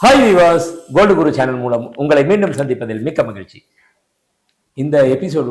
Hi viewers, gold குரு channel மூலம் உங்களை மீண்டும் சந்திப்பதில் மிக்க மகிழ்ச்சி. இந்த எபிசோட்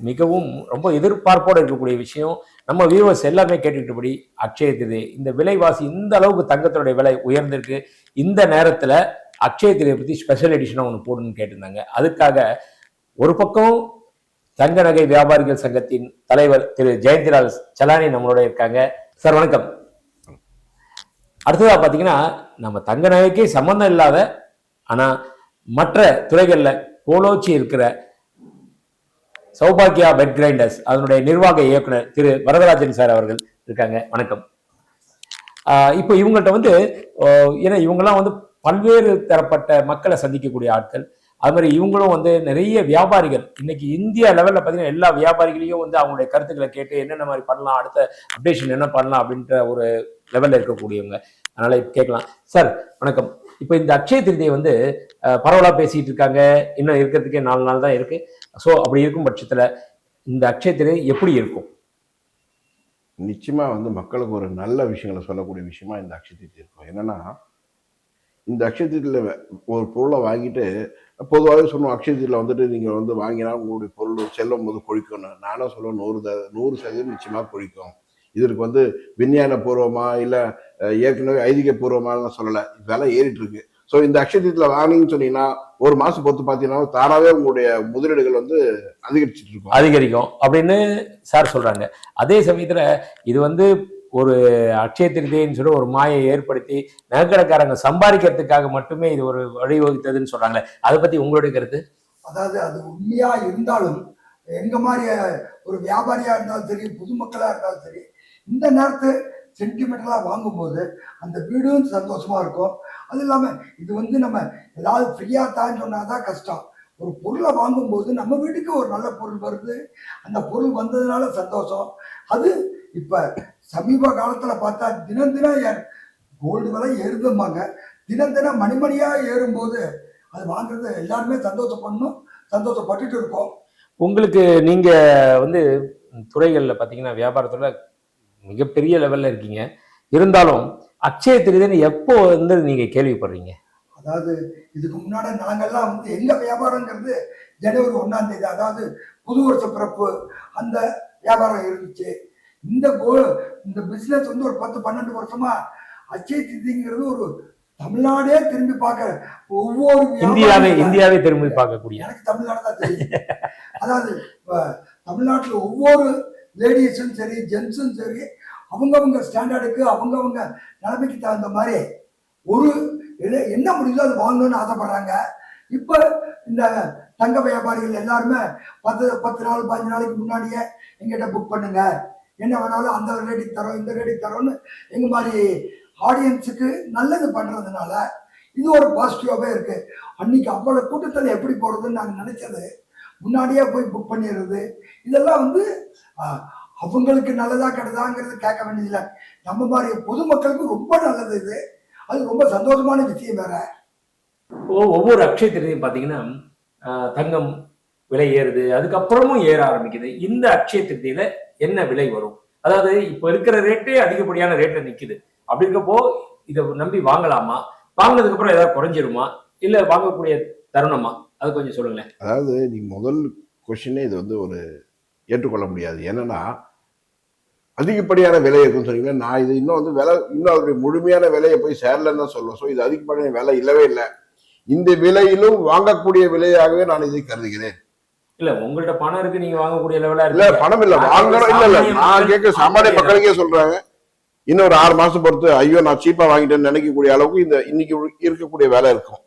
மிகவும் ரொம்ப எதிர்பார்ப்போடு இருக்கக்கூடிய விஷயம். நம்ம வியூவர்ஸ் எல்லாருமே கேட்டுக்கிட்டபடி அக்ஷய திருதி இந்த விலைவாசி இந்த அளவுக்கு தங்கத்தினுடைய விலை உயர்ந்திருக்கு. இந்த நேரத்தில் அக்ஷய திருதியை பற்றி ஸ்பெஷல் எடிஷனாக ஒன்று போடணும்னு கேட்டிருந்தாங்க. அதுக்காக ஒரு பக்கம் தங்க நகை வியாபாரிகள் சங்கத்தின் தலைவர் திரு ஜெயந்திலால் சலானி நம்மளோட இருக்காங்க. சார் வணக்கம். அடுத்ததாக பார்த்தீங்கன்னா, நம்ம தங்க நகைக்கே சம்மந்தம் இல்லாத ஆனால் மற்ற துறைகளில் கோலோச்சி இருக்கிற சௌபாக்கியா பெட் கிரைண்டர்ஸ் அதனுடைய நிர்வாக இயக்குனர் திரு வரதராஜன் சார் அவர்கள் இருக்காங்க. வணக்கம். இப்போ இவங்கள்ட்ட ஏன்னா இவங்கெல்லாம் பல்வேறு தரப்பட்ட மக்களை சந்திக்கக்கூடிய ஆட்கள். அது மாதிரி இவங்களும் நிறைய வியாபாரிகள் இன்னைக்கு இந்தியா லெவலில் பார்த்தீங்கன்னா எல்லா வியாபாரிகளையும் அவங்களுடைய கருத்துக்களை கேட்டு என்னென்ன மாதிரி பண்ணலாம், அடுத்த அப்டேஷன் என்ன பண்ணலாம் அப்படின்ற ஒரு லெவலில் இருக்கக்கூடியவங்க. அதனால கேட்கலாம். சார் வணக்கம். இப்போ இந்த அக்ஷய திருதியை பரவலாக பேசிட்டு இருக்காங்க. இன்னும் இருக்கிறதுக்கே 4 நாள் தான் இருக்கு. ஸோ அப்படி இருக்கும் பட்சத்தில் இந்த அக்ஷய திருதி எப்படி இருக்கும்? நிச்சயமா மக்களுக்கு ஒரு நல்ல விஷயங்களை சொல்லக்கூடிய விஷயமா இந்த அக்ஷய திருதி இருக்கும். என்னன்னா, இந்த அக்ஷய திருதியில் ஒரு பொருளை வாங்கிட்டு பொதுவாகவே சொல்லுவோம், அக்ஷய திருதியில் நீங்கள் வாங்கினா உங்களுடைய பொருள் செல்லும் போது கொழிக்கணும். நானும் சொல்லுவேன் 100% நிச்சயமாக கொழிக்கும். இதற்கு விஞ்ஞான பூர்வமா இல்லை ஏற்கனவே ஐதீக பூர்வமாக சொல்லலை, விலை ஏறிட்டு இருக்கு. ஸோ இந்த அக்ஷய திருதியில் வாங்கினீங்கன்னு சொன்னீங்கன்னா ஒரு மாதம் பொறுத்து பார்த்தீங்கன்னா தானாகவே உங்களுடைய முதலீடுகள் அதிகரிக்கும் அப்படின்னு சார் சொல்றாங்க. அதே சமயத்தில் இது ஒரு அக்ஷய திருதின்னு சொல்லி ஒரு மாயை ஏற்படுத்தி நகைக்கடைக்காரங்க சம்பாதிக்கிறதுக்காக மட்டுமே இது ஒரு வழிவகுத்ததுன்னு சொல்றாங்க. அதை பத்தி உங்களுடைய கருத்து? அதாவது அது உண்மையா இருந்தாலும் எங்க மாதிரி ஒரு வியாபாரியா இருந்தாலும் சரி, பொதுமக்களா இருந்தாலும் சரி, இந்த நேரத்து சென்டிமெண்டலா வாங்கும்போது அந்த வீடும் சந்தோஷமா இருக்கும். அது இல்லாம இது நம்ம ஏதாவது ஃப்ரீயா தான் சொன்னாதான் கஷ்டம். ஒரு பொருளை வாங்கும்போது நம்ம வீட்டுக்கு ஒரு நல்ல பொருள் வருது, அந்த பொருள் வந்ததுனால சந்தோஷம். அது இப்ப சமீப காலத்துல பார்த்தா தினம் தினம் கோல்டு விலை ஏறுதும்பாங்க. தினம் தினம் மணிமணியா ஏறும்போது அது வாங்குறது எல்லாருமே சந்தோஷப்பட்டுட்டு இருக்கோம். உங்களுக்கு நீங்க துறைகள்ல பாத்தீங்கன்னா வியாபாரத்துல மிகப்பெரிய லெவல்ல இருக்கீங்க. இருந்தாலும் அக்ஷய திருதின்னு எப்போ நீங்க கேள்விப்படுறீங்க? அதாவது இதுக்கு முன்னாடி நாங்கெல்லாம் எங்க வியாபாரங்கிறது ஜனவரி 1ஆம் தேதி, அதாவது புது வருஷ பிறப்பு அந்த வியாபாரம் இருந்துச்சு. இந்த பிசினஸ் ஒரு 10-12 வருஷமா அக்ஷய திருதிங்கிறது ஒரு தமிழ்நாடே திரும்பி பார்க்க, ஒவ்வொரு இந்தியாவே திரும்பி பார்க்கக்கூடிய, எனக்கு தமிழ்நாடு தான் தெரியும். அதாவது தமிழ்நாட்டில் ஒவ்வொரு லேடிஸும் சரி, ஜென்ஸும் சரி, அவங்கவுங்க ஸ்டாண்டர்டுக்கு அவங்கவுங்க நிலைமைக்கு தகுந்த மாதிரி ஒரு என்ன முடியுதோ அது வாங்கணும்னு ஆசைப்படுறாங்க. இப்போ இந்த தங்க வியாபாரிகள் எல்லாருமே 10 நாள் 15 நாளைக்கு முன்னாடியே எங்கிட்ட புக் பண்ணுங்க, என்ன வேணாலும் அந்த ரேட்டுக்கு தரோம் இந்த ரேட்டுக்கு தரோம்னு எங்க மாதிரி ஆடியன்ஸுக்கு நல்லது பண்றதுனால இது ஒரு பாசிட்டிவாகவே இருக்கு. அன்னைக்கு அவ்வளவு கூட்டத்தில் எப்படி போறதுன்னு நாங்கள் நினைச்சது முன்னாடியே போய் புக் பண்ணிடுறது. இதெல்லாம் அவங்களுக்கு நல்லதா கெட்டதாங்கிறது கேட்க வேண்டியதில்லை. நம்ம மாதிரி பொதுமக்களுக்கு ரொம்ப நல்லது. இது அது ரொம்ப சந்தோஷமான விஷயம். வேற ஒவ்வொரு அக்ஷய திருதியும் பார்த்தீங்கன்னா தங்கம் விலை ஏறுது, அதுக்கப்புறமும் ஏற ஆரம்பிக்குது. இந்த அக்ஷய திருதியில என்ன விலை வரும்? அதாவது இப்போ இருக்கிற ரேட்டே அதிகப்படியான ரேட்ல நிக்குது. அப்படி இருக்கப்போ இதை நம்பி வாங்கலாமா? வாங்கினதுக்கு அப்புறம் ஏதாவது குறைஞ்சிருமா, இல்ல வாங்கக்கூடிய தருணமா? அது கொஞ்சம் சொல்லுங்களேன். அதாவது நீ முதல் கொஸ்டினே இது ஒரு ஏற்றுக்கொள்ள முடியாது. என்னன்னா, அதிகப்படியான விலை இருக்குன்னு சொன்னீங்கன்னா நான் இது இன்னும் விலை இன்னும் அதனுடைய முழுமையான விலையை போய் சேரலன்னு தான் சொல்லுவேன். ஸோ இது அதிகப்படியான விலை இல்லவே இல்லை. இந்த விலையிலும் வாங்கக்கூடிய விலையாகவே நான் இதை கருதுகிறேன். இல்ல உங்கள்ட்ட பணம் இருக்கு, நீங்க வாங்கக்கூடிய லெவலா இல்ல, பணம் இல்ல, வாங்கணும் இல்ல. நான் கேட்க சாமானிய மக்களுக்கே சொல்றாங்க, இன்னும் ஒரு 6 மாசம் பொறுத்து ஐயோ நான் சீப்பா வாங்கிட்டேன்னு நினைக்கக்கூடிய அளவுக்கு இந்த இன்னைக்கு இருக்கக்கூடிய விலை இருக்கும்.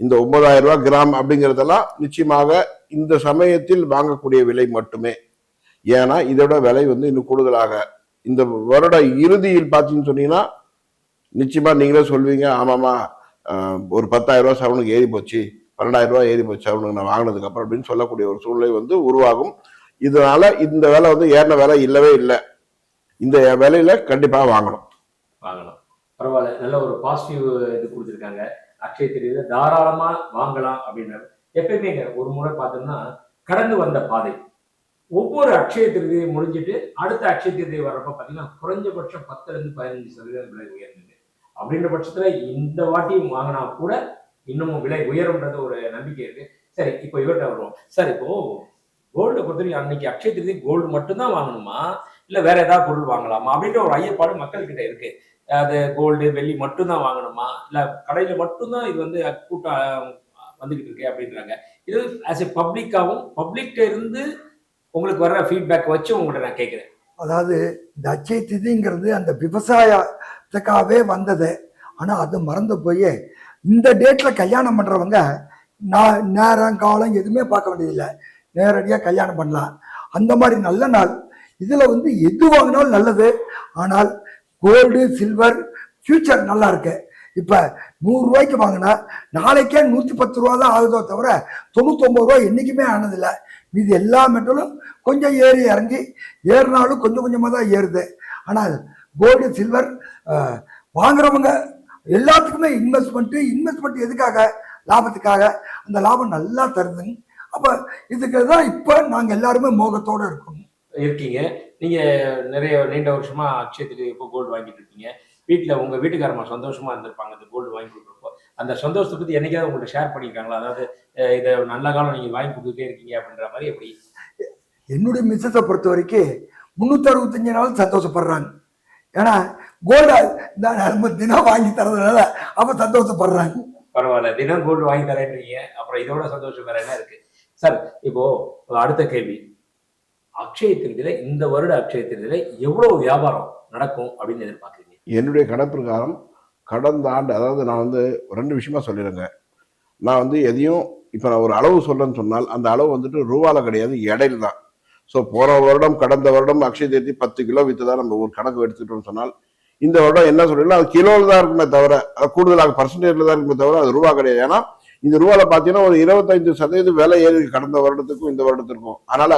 இந்த 9,000 ரூபாய் கிராம் அப்படிங்கிறதெல்லாம் நிச்சயமாக இந்த சமயத்தில் வாங்கக்கூடிய விலை மட்டுமே. ஏன்னா இதோட விலை இன்னும் கூடுதலாக இந்த வருட இறுதியில் பார்த்தீங்கன்னு சொன்னீங்கன்னா நிச்சயமா நீங்களே சொல்வீங்க, ஆமாமா ஒரு 10,000 ரூபாய் சவனுக்கு ஏறி போச்சு, 12,000 ரூபாய் ஏறி போச்சு சவனுக்கு நான் வாங்கினதுக்கு அப்புறம் அப்படின்னு சொல்லக்கூடிய ஒரு சூழ்நிலை உருவாகும். இதனால இந்த விலை ஏறின விலை இல்லவே இல்லை. இந்த விலையில கண்டிப்பாக வாங்கணும். பரவாயில்ல, நல்ல ஒரு பாசிட்டிவ் இது கொடுத்துருக்காங்க. அக்ஷய திருதியில தாராளமா வாங்கலாம் அப்படின்னு. எப்பயுமே ஒரு முறை பார்த்தோம்னா கடந்து வந்த பாதை, ஒவ்வொரு அக்ஷய திருதியை முடிஞ்சிட்டு அடுத்த அக்ஷய திருதியை வர்றப்ப பார்த்தீங்கன்னா குறைஞ்சபட்சம் 10-15% விலை உயர்ந்தது. அப்படின்ற பட்சத்துல இந்த வாட்டி வாங்கினா கூட இன்னமும் விலை உயரும்ன்றது ஒரு நம்பிக்கை இருக்கு. சரி, இப்போ இவர்கிட்ட வருவோம் சார். இப்போ கோல்டை பொறுத்தவரைக்கும் அன்னைக்கு அக்ஷய திருதி கோல்டு மட்டும்தான் வாங்கணுமா, இல்ல வேற ஏதாவது பொருள் வாங்கலாமா அப்படின்ற ஒரு ஐயப்பாடு மக்கள் கிட்ட இருக்கு. அது கோல்டு வெள்ளி மட்டும்தான் வாங்கணுமா, இல்ல கடையில மட்டும்தான் இது வந்து கூட்டம் வந்துகிட்டு இருக்கு அப்படின்றாங்க. இது ஆஸ் எ பப்ளிக்காவும் பப்ளிக்ல இருந்து உங்களுக்கு வர்ற ஃபீட்பேக் வச்சு உங்கள்கிட்ட நான் கேட்கிறேன். அதாவது இந்த அட்சய திதிங்கிறது அந்த விவசாயத்துக்காகவே வந்தது. ஆனால் அது மறந்து போய் இந்த டேட்டில் கல்யாணம் பண்ணுறவங்க நேரம் காலம் எதுவுமே பார்க்க வேண்டியதில்லை, நேரடியாக கல்யாணம் பண்ணலாம். அந்த மாதிரி நல்ல நாள் இதில் வந்து எது வாங்கினாலும் நல்லது. ஆனால் கோல்டு சில்வர் ஃபியூச்சர் நல்லா இருக்கு. இப்போ 100 ரூபாய்க்கு வாங்கினா நாளைக்கே 110 ரூபா தான் ஆகுதோ தவிர 99 ரூபா என்றைக்குமே ஆனதில்லை. இது எல்லா மெட்டலும் கொஞ்சம் ஏறி இறங்கி ஏறினாலும் கொஞ்சம் கொஞ்சமாக தான் ஏறுது. ஆனால் கோல்டு சில்வர் வாங்குறவங்க எல்லாத்துக்குமே இன்வெஸ்ட்மெண்ட் எதுக்காக? லாபத்துக்காக. அந்த லாபம் நல்லா தருதுங்க. அப்போ இதுக்கு தான் இப்போ நாங்கள் எல்லாருமே மோகத்தோடு இருக்கீங்க. நீங்க நிறைய நீண்ட வருஷமா அக்ஷயத்துக்கு இப்போ கோல்டு வாங்கிட்டு இருக்கீங்க. வீட்டில் உங்க வீட்டுக்காரமா சந்தோஷமா இருந்திருப்பாங்க அந்த கோல்டு வாங்கி கொடுக்குறப்போ. அந்த சந்தோஷத்தை பத்தி என்னைக்காவது உங்கள்ட்ட ஷேர் பண்ணியிருக்காங்களா? அதாவது இதை நல்ல காலம் நீங்க வாங்கி கொடுத்துட்டே இருக்கீங்க அப்படின்ற மாதிரி. எப்படி? என்னுடைய மிஸ்ஸஸை பொறுத்த வரைக்கும் 365 நாள் சந்தோஷப்படுறாங்க. ஏன்னா கோல்டு நம்ம தினம் வாங்கி தரதுனால அப்ப சந்தோஷப்படுறாங்க. பரவாயில்ல, தினம் கோல்டு வாங்கி தரேன்றீங்க, அப்புறம் இதோட சந்தோஷம் வேற என்ன இருக்கு சார்? இப்போ அடுத்த கேள்வி, அக்ஷய திருதியில இந்த வருட அக்ஷய திருதியில எவ்வளவு வியாபாரம் நடக்கும் அப்படின்னு எதிர்பார்க்குறீங்க? என்னுடைய கணப்பிரகாரம் கடந்த ஆண்டு, அதாவது நான் வந்து 2 விஷயமா சொல்லிடுங்க. நான் வந்து எதையும் இப்போ நான் ஒரு அளவு சொல்றேன்னு சொன்னால் அந்த அளவு வந்துட்டு ரூபால கிடையாது, எடையில் தான். ஸோ போன வருடம் கடந்த வருடம் அக்ஷய திருதி 10 கிலோ வித்து தான் நம்ம ஒரு கணக்கு எடுத்துக்கிட்டோம்னு சொன்னால், இந்த வருடம் என்ன சொல்றீங்களோ அது கிலோவில் தான் இருக்குமே தவிர, கூடுதலாக பர்சன்டேஜில் தான் இருக்குமே தவிர அது ரூபா கிடையாது. ஏன்னா இந்த ரூபால பார்த்தீங்கன்னா ஒரு 25% விலை ஏறி கடந்த வருடத்துக்கும் இந்த வருடத்திற்கும். அதனால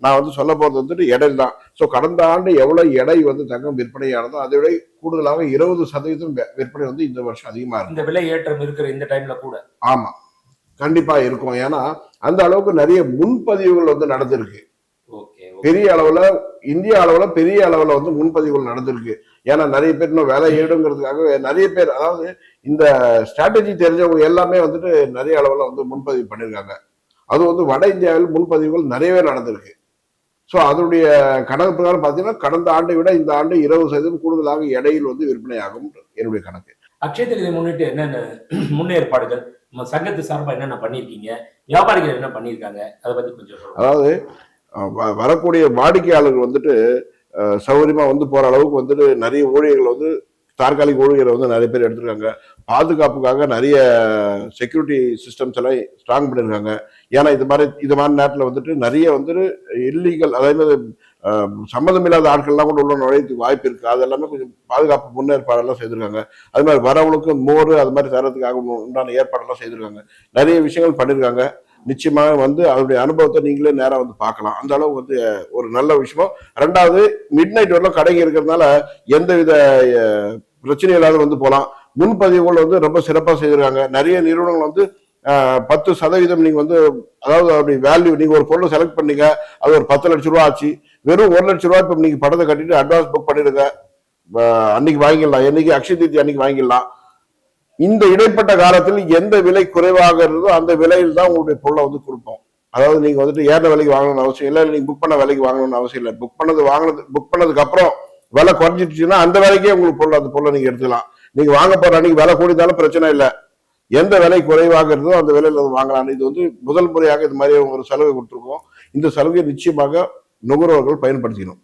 நான் வந்து சொல்ல போறது வந்துட்டு எடையில் தான். ஸோ கடந்த ஆண்டு எவ்வளவு எடை வந்து தங்கம் விற்பனையானதோ அதை விட கூடுதலாக 20% விற்பனை வந்து இந்த வருஷம் அதிகமா இருக்கு. இந்த விலை ஏற்றம் இருக்கிற இந்த டைம்ல கூட ஆமா கண்டிப்பா இருக்கும். ஏன்னா அந்த அளவுக்கு நிறைய முன்பதிவுகள் வந்து நடந்திருக்கு. பெரிய அளவுல இந்திய அளவுல பெரிய அளவுல வந்து முன்பதிவுகள் நடந்திருக்கு. ஏன்னா நிறைய பேர் இன்னும் வேலை ஏடுங்கிறதுக்காக நிறைய பேர், அதாவது இந்த ஸ்ட்ராட்டஜி தெரிஞ்சவங்க எல்லாமே வந்துட்டு நிறைய அளவுல வந்து முன்பதிவு பண்ணியிருக்காங்க. அது வந்து வட இந்தியாவில் முன்பதிவுகள் நிறையவே நடந்திருக்கு. ஸோ அதனுடைய கணக்கு பிரகாரம் பார்த்தீங்கன்னா கடந்த ஆண்டை விட இந்த ஆண்டு 20% கூடுதலாக எடையில் வந்து விற்பனை ஆகும் என்னுடைய கணக்கு. அக்ஷய திருதியை முன்னிட்டு என்னென்ன முன்னேற்பாடுகள் நம்ம சங்கத்து சார்பாக என்னென்ன பண்ணியிருக்கீங்க, வியாபாரிகள் என்ன பண்ணியிருக்காங்க, அதை பத்தி கொஞ்சம் சொல்லுங்க. அதாவது வரக்கூடிய வாடிக்கையாளர்கள் வந்துட்டு சௌகரியமா வந்து போற அளவுக்கு வந்துட்டு நிறைய ஊழியர்கள் வந்து தற்காலிக ஊழியரை வந்து நிறைய பேர் எடுத்திருக்காங்க. பாதுகாப்புக்காக நிறைய செக்யூரிட்டி சிஸ்டம்ஸ் எல்லாம் ஸ்ட்ராங் பண்ணியிருக்காங்க. ஏன்னா இது மாதிரி நேரத்தில் வந்துட்டு நிறைய வந்துட்டு இல்லீகல், அதாவது சம்மந்தம் இல்லாத ஆட்கள்லாம் கூட உள்ள நுழையத்துக்கு வாய்ப்பு இருக்கு. அதெல்லாமே கொஞ்சம் பாதுகாப்பு முன்னேற்பாடெல்லாம் செய்திருக்காங்க. அது மாதிரி வரவங்களுக்கு மோர் அது மாதிரி தரத்துக்காக உண்டான ஏற்பாடெல்லாம் செய்திருக்காங்க. நிறைய விஷயங்கள் பண்ணியிருக்காங்க. நிச்சயமாக வந்து அதனுடைய அனுபவத்தை நீங்களே நேரம் வந்து பார்க்கலாம். அந்த அளவு வந்து ஒரு நல்ல விஷயம். 2வது, மிட் நைட் வரலாம் கடைங்க இருக்கிறதுனால எந்தவித பிரச்சனை இல்லாத வந்து போகலாம். முன்பதிவுகள் வந்து ரொம்ப சிறப்பாக செய்திருக்காங்க. நிறைய நிறுவனங்கள் வந்து 10% நீங்க வந்து, அதாவது அப்படி வேல்யூ, நீங்க ஒரு பொருளை செலக்ட் பண்ணீங்க, அது ஒரு 10 லட்சம் ரூபா ஆச்சு, வெறும் 1 லட்சம் ரூபாய் இப்ப நீங்க பணத்தை கட்டிட்டு அட்வான்ஸ் புக் பண்ணிடுங்க, அன்னைக்கு வாங்கிடலாம், என்னைக்கு அக்ஷய திருதி அன்னைக்கு வாங்கிடலாம். இந்த இடைப்பட்ட காலத்தில் எந்த விலை குறைவாக இருந்ததோ அந்த விலையில் தான் உங்களுடைய பொருளை வந்து கொடுப்போம். அதாவது நீங்க வந்துட்டு ஏற விலைக்கு வாங்கணும்னு அவசியம் இல்லை, நீங்க புக் பண்ண விலைக்கு வாங்கணும்னு அவசியம் இல்லை. புக் பண்ணதுக்கு அப்புறம் விலை குறைஞ்சிடுச்சுன்னா அந்த விலைக்கே உங்களுக்கு அந்த பொருளை நீங்க எடுத்துக்கலாம். நீங்க வாங்க போற அன்னைக்கு விலை கூடினாலும் பிரச்சனை இல்லை, எந்த விலை குறைவாக இருந்தோ அந்த விலையில வாங்கலாம். இது வந்து முதல் முறையாக இது மாதிரி ஒரு சலுகை கொடுத்துருக்கோம். இந்த சலுகையை நிச்சயமாக நுகர்வோர்கள் பயன்படுத்திக்கணும்.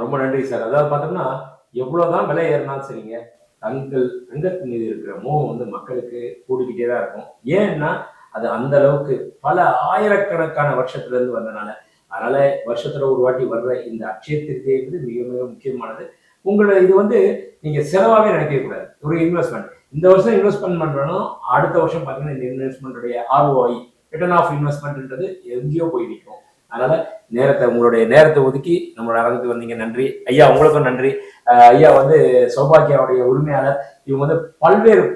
ரொம்ப நன்றி சார். அதாவது பார்த்தோம்னா எவ்வளவுதான் விலை ஏறினாலும் சரிங்க, தங்கத்தின் மீது இருக்கிற மோகம் வந்து மக்களுக்கு கூடிக்கிட்டே தான் இருக்கும். ஏன்னா அது அந்த அளவுக்கு பல ஆயிரக்கணக்கான வருஷத்துல இருந்து வந்தனால. அதனால வருஷத்துல ஒரு வாட்டி வர்ற இந்த அக்ஷய திருதியை மிக மிக முக்கியமானது. உங்களோட இது வந்து நீங்க செலவாகவே நினைக்க கூடாது, ஒரு இன்வெஸ்ட்மெண்ட். இந்த வருஷம் இன்வெஸ்ட்மெண்ட் பண்றோம், அடுத்த வருஷம் பார்த்தீங்கன்னா இந்த இன்வெஸ்ட்மெண்ட்டுடைய ROI, ரிட்டர்ன் ஆஃப் இன்வெஸ்ட்மெண்ட்ன்றது எங்கேயோ போய் நிற்கும். அதனால உங்களுடைய நேரத்தை ஒதுக்கி நம்மளோட அரங்குக்கு வந்தீங்க, நன்றி ஐயா. உங்களுக்கும் நன்றி ஐயா. வந்து சௌபாக்கியாவுடைய உரிமையாளர். இவங்க வந்து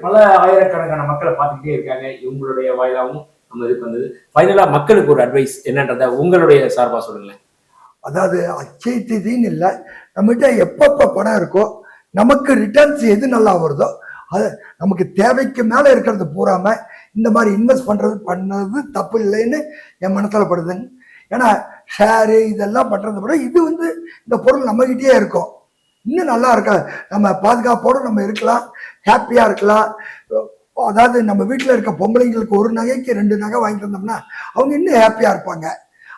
பல ஆயிரக்கணக்கான மக்களை பார்த்துக்கிட்டே இருக்காங்க. இவங்களுடைய வாயிலாகவும் நம்ம இதுக்கு வந்தது. ஃபைனலா மக்களுக்கு ஒரு அட்வைஸ் என்னன்றத உங்களுடைய சார்பா சொல்லுங்களேன். அதாவது அக்ஷய திதின்னு இல்லை, நம்மகிட்ட எப்பப்போ பணம் இருக்கோ நமக்கு ரிட்டர்ன்ஸ் எது நல்லா வருதோ அது நமக்கு தேவைக்கு மேலே இருக்கிறது பூராம இந்த மாதிரி இன்வெஸ்ட் பண்ணது தப்பு இல்லைன்னு என் மனசில் படுதுங்க. ஏன்னா ஷேரு இதெல்லாம் பண்ணுறதை விட இது இந்த பொருள் நம்மகிட்டயே இருக்கும், இன்னும் நல்லா இருக்க, நம்ம பாதுகாப்போடு நம்ம இருக்கலாம், ஹாப்பியாக இருக்கலாம். அதாவது நம்ம வீட்டில் இருக்க பொம்பளைங்களுக்கு ஒரு நகைக்கு 2 நகை வாங்கிட்டு வந்தோம்னா அவங்க இன்னும் ஹாப்பியாக இருப்பாங்க.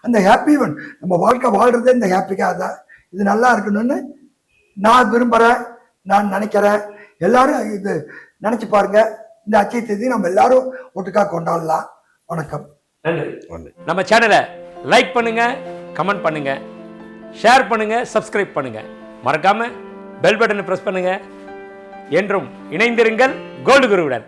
அந்த ஹாப்பி நம்ம வாழ்க்கை வாழ்கிறதே இந்த ஹாப்பிக்காக தான். இது நல்லா இருக்கணும்னு நான் விரும்புகிறேன், நான் நினைக்கிறேன். எல்லாரும் இது நினச்சி பாருங்க. இந்த அச்சய தேதி நம்ம எல்லாரும் ஒட்டுக்காக கொண்டாடலாம். வணக்கம். நன்றி. நம்ம சேனலை லைக் பண்ணுங்க, கமெண்ட் பண்ணுங்க, ஷேர் பண்ணுங்க, சப்ஸ்கிரைப் பண்ணுங்க, மறக்காம பெல் பட்டனை பிரஸ் பண்ணுங்க. என்றும் இணைந்திருங்கள் கோல்டு குருவுடன்.